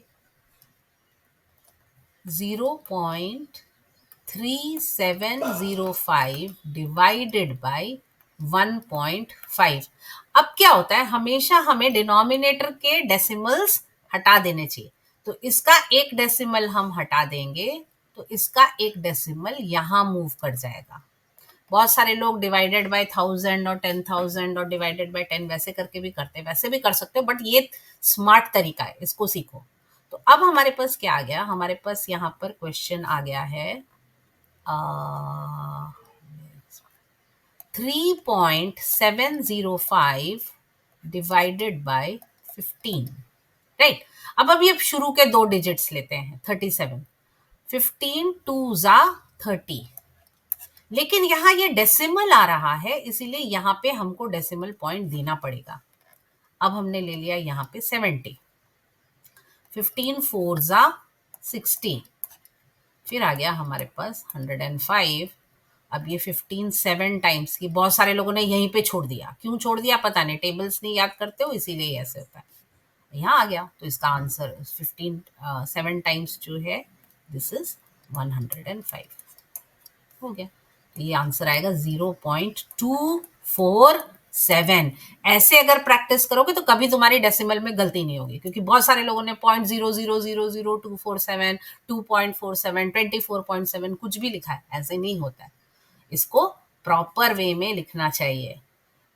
[SPEAKER 1] 0.3705 डिवाइडेड बाय 1.5। अब क्या होता है, हमेशा हमें डिनोमिनेटर के डेसिमल्स हटा देने चाहिए। तो इसका एक डेसिमल हम हटा देंगे तो इसका एक डेसिमल यहाँ मूव कर जाएगा। बहुत सारे लोग डिवाइडेड बाय 1000 और 10,000 और डिवाइडेड बाय 10 वैसे करके भी करते हैं, वैसे भी कर सकते हो, बट ये स्मार्ट तरीका है, इसको सीखो। तो अब हमारे पास क्या आ गया? हमारे पास यहाँ पर क्वेश्चन आ गया है 3.705 डिवाइडेड बाय 15, राइट। अब अभी अब शुरू के 2 डिजिट्स लेते हैं, 37, 15 2 जा 30, लेकिन यहाँ ये डेसिमल आ रहा है, इसीलिए यहाँ पे हमको डेसिमल पॉइंट देना पड़ेगा। अब हमने ले लिया यहाँ पे 70, 15 4 जा 60, फिर आ गया हमारे पास 105। अब ये 15 7 टाइम्स की, बहुत सारे लोगों ने यहीं पे छोड़ दिया। क्यों छोड़ दिया पता नहीं, टेबल्स नहीं याद करते हो इसीलिए ऐसे होता है। यहाँ आ गया, तो इसका आंसर 15 7 टाइम्स जो है दिस इज 105 हो गया। तो ये आंसर आएगा 0.247। ऐसे अगर प्रैक्टिस करोगे तो कभी तुम्हारी डेसिमल में गलती नहीं होगी, क्योंकि बहुत सारे लोगों ने 0.0000247, 2.47, 24.7 कुछ भी लिखा है, ऐसे नहीं होता है। इसको प्रॉपर वे में लिखना चाहिए।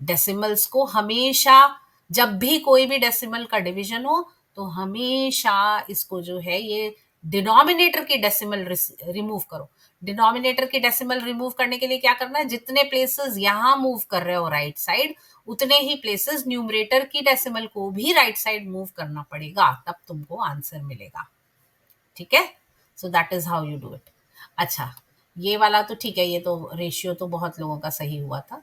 [SPEAKER 1] डेसिमल्स को हमेशा, जब भी कोई भी डेसिमल का डिवीजन हो तो हमेशा इसको जो है ये डिनोमिनेटर की डेसिमल रिमूव करो। डिनोमिनेटर की डेसिमल रिमूव करने के लिए क्या करना है? जितने प्लेसेस यहां मूव कर रहे हो राइट साइड, उतने ही प्लेसेस न्यूमरेटर की डेसिमल को भी राइट साइड मूव करना पड़ेगा, तब तुमको आंसर मिलेगा। ठीक है, so that is how you do it. अच्छा, ये वाला तो ठीक है, ये तो रेशियो तो बहुत लोगों का सही हुआ था।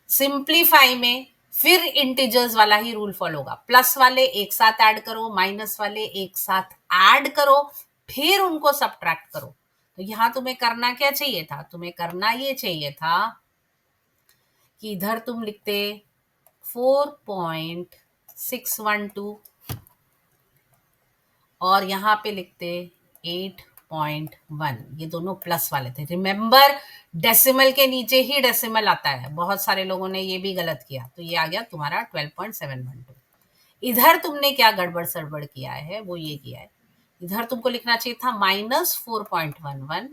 [SPEAKER 1] सिंप्लीफाई में फिर इंटीजर्स वाला ही रूल फॉलो होगा। प्लस वाले एक साथ ऐड करो, माइनस वाले एक साथ ऐड करो, फिर उनको सब्ट्रैक्ट करो। तो यहां तुम्हें करना क्या चाहिए था? तुम्हें करना ये चाहिए था कि इधर तुम लिखते 4.612, और यहाँ पे लिखते 8.1, ये दोनों प्लस वाले थे। रिमेंबर डेसिमल के नीचे ही डेसिमल आता है, बहुत सारे लोगों ने ये भी गलत किया, तो ये आ गया तुम्हारा 12.712। इधर तुमने क्या गड़बड़ सड़बड़ किया है, वो ये किया है, इधर तुमको लिखना चाहिए था -4.11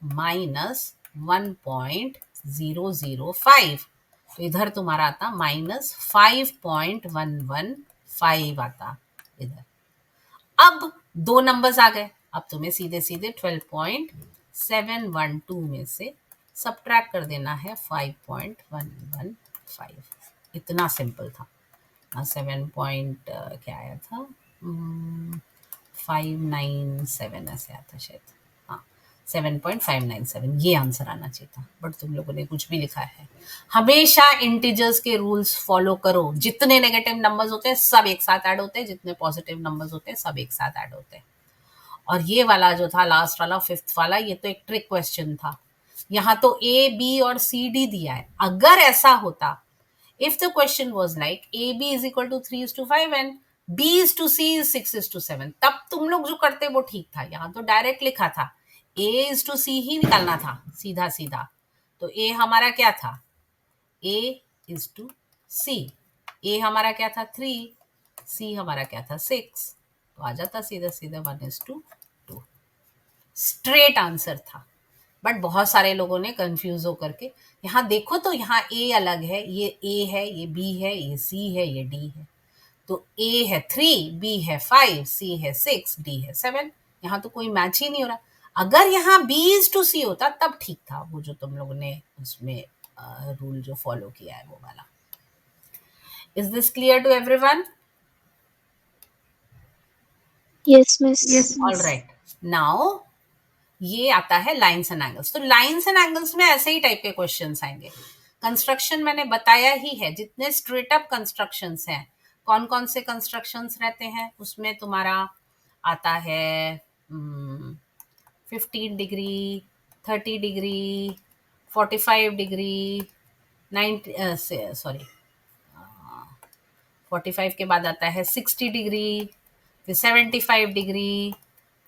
[SPEAKER 1] -1.005, तो इधर तुम्हारा आता -5.115 आता इधर। अब दो नंबर्स आ गए, अब तुम्हें सीधे सीधे 12.712 में से सब्ट्रैक्ट कर देना है 5.115। इतना सिंपल था। 7 पॉइंट क्या आया था, 597 ऐसे आता शायद, हाँ 7.597, ये आंसर आना चाहिए था, बट तुम लोगों ने कुछ भी लिखा है। हमेशा इंटीजर्स के रूल्स फॉलो करो, जितने नेगेटिव नंबर्स होते हैं सब एक साथ ऐड होते हैं, जितने पॉजिटिव नंबर्स होते हैं सब एक साथ ऐड होते हैं। और ये वाला जो था लास्ट वाला 5th वाला, ये तो एक ट्रिक क्वेश्चन था। यहाँ तो ए बी और सी डी दिया है, अगर ऐसा होता, if the question was like AB is equal to 3:5 and B is to C is 6:7, तब तुम लोग जो करते वो ठीक था। यहाँ तो डायरेक्ट लिखा था A is to C ही निकालना था सीधा सीधा, तो A हमारा क्या था, A is to C, A हमारा क्या था 3, C हमारा क्या था 6, तो आ जाता सीधा सीधा 1:2। स्ट्रेट आंसर था, बट बहुत सारे लोगों ने कंफ्यूज होकर के, यहाँ देखो तो यहाँ ए अलग है, ये ए है, ये बी है, ये सी है, ये डी है, तो ए है 3, बी है 5, सी है 6, डी है 7, यहाँ तो कोई मैच ही नहीं हो रहा। अगर यहाँ बी इज टू सी होता तब ठीक था, वो जो तुम लोगों ने उसमें रूल जो फॉलो किया है वो वाला। Is this clear to everyone?
[SPEAKER 3] Yes, miss.
[SPEAKER 1] All right, now ये आता है लाइन्स एंड एंगल्स। तो लाइन्स एंड एंगल्स में ऐसे ही टाइप के क्वेश्चंस आएंगे। कंस्ट्रक्शन मैंने बताया ही है, जितने स्ट्रेट अप कंस्ट्रक्शंस हैं, कौन कौन से कंस्ट्रक्शंस रहते हैं उसमें तुम्हारा आता है 15 डिग्री, 30 डिग्री, 45 डिग्री, 90 सॉरी 45 के बाद आता है 60 डिग्री, फिर 75 डिग्री,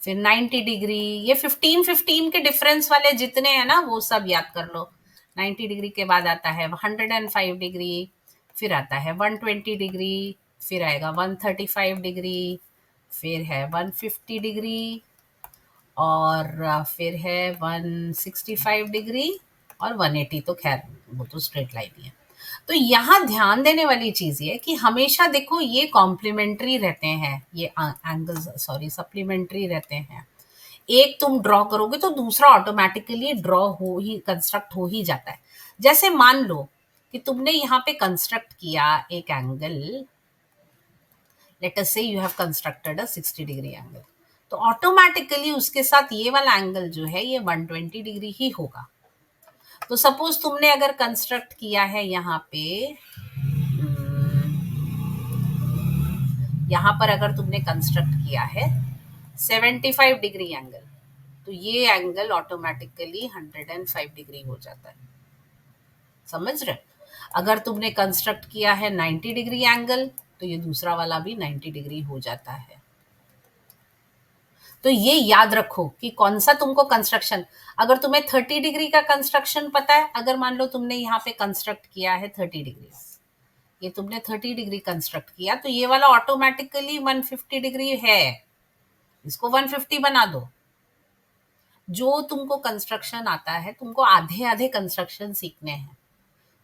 [SPEAKER 1] फिर 90 डिग्री। ये 15-15 के डिफरेंस वाले जितने हैं ना वो सब याद कर लो। 90 डिग्री के बाद आता है 105 डिग्री, फिर आता है 120 डिग्री, फिर आएगा 135 डिग्री, फिर है 150 डिग्री, और फिर है 165 डिग्री, और 180 तो खैर वो तो स्ट्रेट लाइन ही है। तो यहाँ ध्यान देने वाली चीज ये कि हमेशा देखो ये कॉम्प्लीमेंट्री रहते हैं, ये एंगल्स सॉरी सप्लीमेंट्री रहते हैं। एक तुम ड्रॉ करोगे तो दूसरा ऑटोमेटिकली ड्रॉ हो ही, कंस्ट्रक्ट हो ही जाता है। जैसे मान लो कि तुमने यहाँ पे कंस्ट्रक्ट किया एक एंगल, लेट अस से you have constructed a 60 degree angle, तो ऑटोमेटिकली उसके साथ ये वाला एंगल जो है ये 120 डिग्री ही होगा। तो सपोज तुमने अगर कंस्ट्रक्ट किया है यहाँ पे, यहाँ पर अगर तुमने कंस्ट्रक्ट किया है 75 डिग्री एंगल, तो ये एंगल ऑटोमेटिकली 105 डिग्री हो जाता है। समझ रहे? अगर तुमने कंस्ट्रक्ट किया है 90 डिग्री एंगल, तो ये दूसरा वाला भी 90 डिग्री हो जाता है। तो ये याद रखो कि कौन सा तुमको कंस्ट्रक्शन, अगर तुम्हें 30 डिग्री का कंस्ट्रक्शन पता है, अगर मान लो तुमने यहाँ पे कंस्ट्रक्ट किया है 30 डिग्री, ये तुमने 30 डिग्री कंस्ट्रक्ट किया, तो ये वाला ऑटोमेटिकली 150 डिग्री है, इसको 150 बना दो। जो तुमको कंस्ट्रक्शन आता है, तुमको आधे आधे कंस्ट्रक्शन सीखने हैं,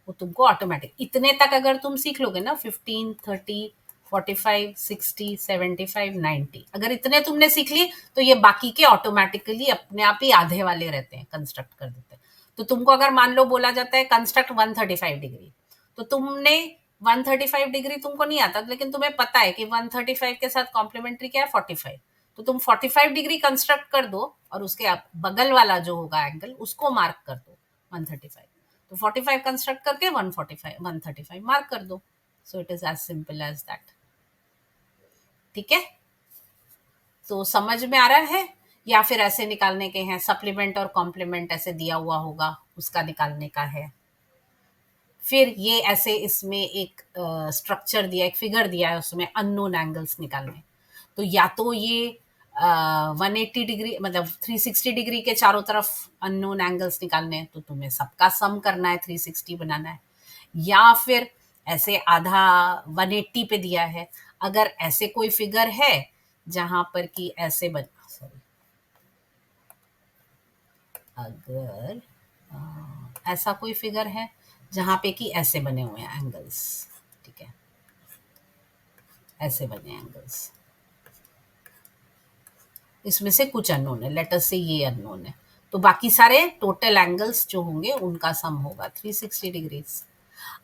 [SPEAKER 1] वो तुमको ऑटोमेटिक इतने तक अगर तुम सीख लोगे ना, 15, 30, 45, 60, 75, 90, अगर इतने तुमने सीख लिए तो ये बाकी के ऑटोमेटिकली अपने आप ही आधे वाले रहते हैं, कंस्ट्रक्ट कर देते हैं। तो तुमको अगर मान लो बोला जाता है कंस्ट्रक्ट 135 डिग्री, तो तुमने 135 डिग्री तुमको नहीं आता, लेकिन तुम्हें पता है कि 135 के साथ कॉम्प्लीमेंट्री क्या है 45, तो तुम 45 डिग्री कंस्ट्रक्ट कर दो और उसके बगल वाला जो होगा एंगल उसको मार्क कर दो 135, तो 45 कंस्ट्रक्ट करके 145 135 मार्क कर दो। So it is as simple as that. ठीक है, तो समझ में आ रहा है? या फिर ऐसे निकालने के हैं, सप्लीमेंट और कॉम्प्लीमेंट ऐसे दिया हुआ होगा उसका निकालने का है। फिर ये ऐसे इसमें एक स्ट्रक्चर दिया, एक फिगर दिया है, उसमें अननोन एंगल्स निकालने। तो या तो ये 180 डिग्री मतलब 360 डिग्री के चारों तरफ अननोन एंगल्स निकालने हैं, तो तुम्हें सबका सम करना है, 360 बनाना है, या फिर ऐसे आधा 180 पे दिया है। अगर ऐसे कोई फिगर है जहां पर कि ऐसे बन सॉरी अगर ऐसा कोई फिगर है जहां पे कि ऐसे बने हुए हैं एंगल्स, ठीक है, ऐसे बने एंगल्स, इसमें से कुछ अननोन है, लेट अस से ये अननोन है, तो बाकी सारे टोटल एंगल्स जो होंगे उनका सम होगा 360 डिग्रीज।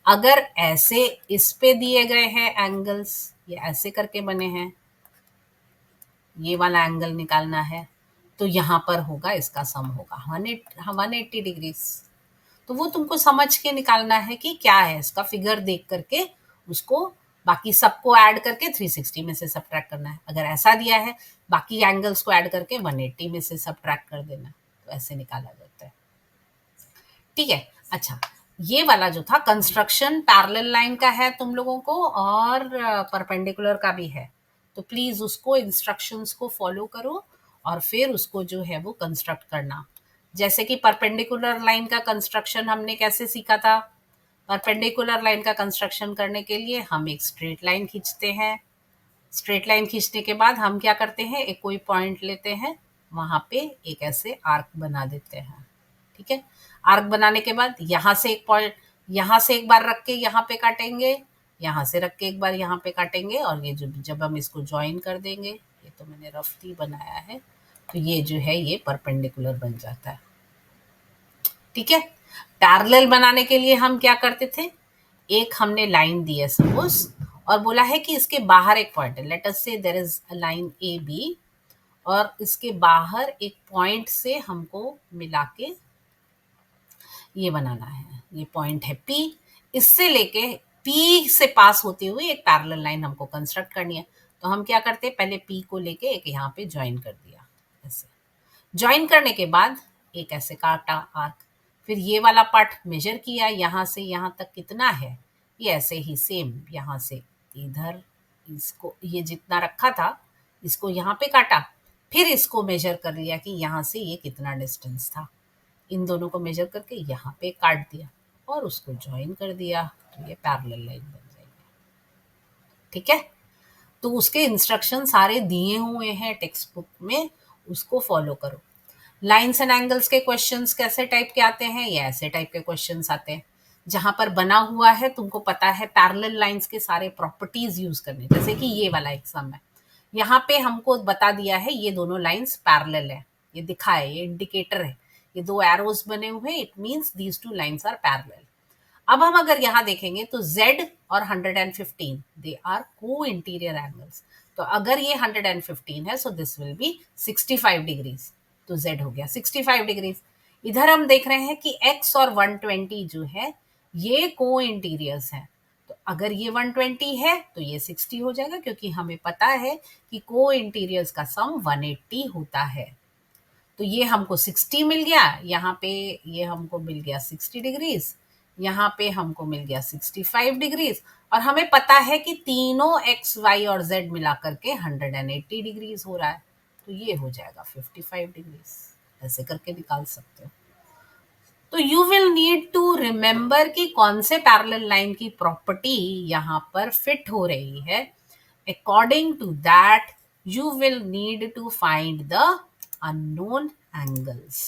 [SPEAKER 1] अगर ऐसे इस पे दिए गए हैं एंगल्स, ये ऐसे करके बने हैं, ये वाला एंगल निकालना है, तो यहाँ पर होगा, इसका सम होगा 180 डिग्रीज। तो वो तुमको समझ के निकालना है कि क्या है, इसका फिगर देख करके उसको बाकी सबको ऐड करके 360 में से सब्ट्रैक्ट करना है। अगर ऐसा दिया है, बाकी एंगल्स को ऐड करके 180 में से सब्ट्रैक्ट कर देना, तो ऐसे निकाला जाता है, ठीक है। अच्छा, ये वाला जो था कंस्ट्रक्शन पैरेलल लाइन का है तुम लोगों को, और परपेंडिकुलर का भी है, तो प्लीज उसको इंस्ट्रक्शंस को फॉलो करो और फिर उसको जो है वो कंस्ट्रक्ट करना। जैसे कि परपेंडिकुलर लाइन का कंस्ट्रक्शन हमने कैसे सीखा था, परपेंडिकुलर लाइन का कंस्ट्रक्शन करने के लिए हम एक स्ट्रेट लाइन खींचते हैं, स्ट्रेट लाइन खींचने के बाद हम क्या करते हैं, एक कोई पॉइंट लेते हैं, वहां पे एक ऐसे आर्क बना देते हैं, ठीक है। आर्क बनाने के बाद यहाँ से एक पॉइंट, यहाँ से एक बार रख के यहाँ पे काटेंगे, यहाँ से रख के एक बार यहाँ पे काटेंगे, और ये जो जब हम इसको ज्वाइन कर देंगे, ये तो मैंने रफली बनाया है, तो ये जो है ये परपेंडिकुलर बन जाता है, ठीक है। पैरेलल बनाने के लिए हम क्या करते थे, एक हमने लाइन दी है सपोज, और बोला है कि इसके बाहर एक पॉइंट है, let us say there is a line A B, और इसके बाहर एक पॉइंट से हमको मिला के ये बनाना है, ये पॉइंट है P, इससे लेके P से पास होते हुए एक पैरेलल लाइन हमको कंस्ट्रक्ट करनी है। तो हम क्या करते हैं, पहले P को लेके एक यहाँ पे ज्वाइन कर दिया, ऐसे ज्वाइन करने के बाद एक ऐसे काटा आर्क, फिर ये वाला पार्ट मेजर किया, यहाँ से यहाँ तक कितना है, ये ऐसे ही सेम यहाँ से इधर, इसको ये जितना रखा था इसको यहाँ पे काटा, फिर इसको मेजर कर लिया कि यहाँ से ये कितना डिस्टेंस था, इन दोनों को मेजर करके यहाँ पे काट दिया और उसको ज्वाइन कर दिया, तो ये पैरेलल लाइन बन जाएगी, ठीक है। तो उसके इंस्ट्रक्शन सारे दिए हुए हैं टेक्स्ट बुक में, उसको फॉलो करो। लाइन्स एंड एंगल्स के क्वेश्चंस कैसे टाइप के आते हैं, या ऐसे टाइप के क्वेश्चंस आते हैं जहां पर बना हुआ है, तुमको पता है पैरेलल लाइंस के सारे प्रॉपर्टीज यूज करने, जैसे कि ये वाला एग्जाम है, यहाँ पे हमको बता दिया है ये दोनों लाइंस पैरेलल है, ये दिखा है, ये इंडिकेटर है, ये दो एरोज बने हुए, it means these two lines are parallel. अब हम अगर यहाँ देखेंगे तो Z और 115 दे आर को इंटीरियर एंगल्स, तो अगर ये 115 है so this will be 65 degrees, तो Z हो गया 65 डिग्रीज। इधर हम देख रहे हैं कि X और 120 जो है ये को इंटीरियर्स हैं, तो अगर ये 120 है तो ये 60 हो जाएगा, क्योंकि हमें पता है कि को इंटीरियर्स का सम 180 होता है। तो ये हमको 60 मिल गया, यहाँ पे ये हमको मिल गया 60 डिग्रीज, यहाँ पे हमको मिल गया 65 डिग्रीज, और हमें पता है कि तीनों एक्स वाई और जेड मिला करके 180 डिग्रीज हो रहा है, तो ये हो जाएगा 55 डिग्रीज, ऐसे करके निकाल सकते हो। तो you will need to remember कि कौन से पैरेलल लाइन की प्रॉपर्टी यहाँ पर फिट हो रही है, according to that you will need to find the unknown angles.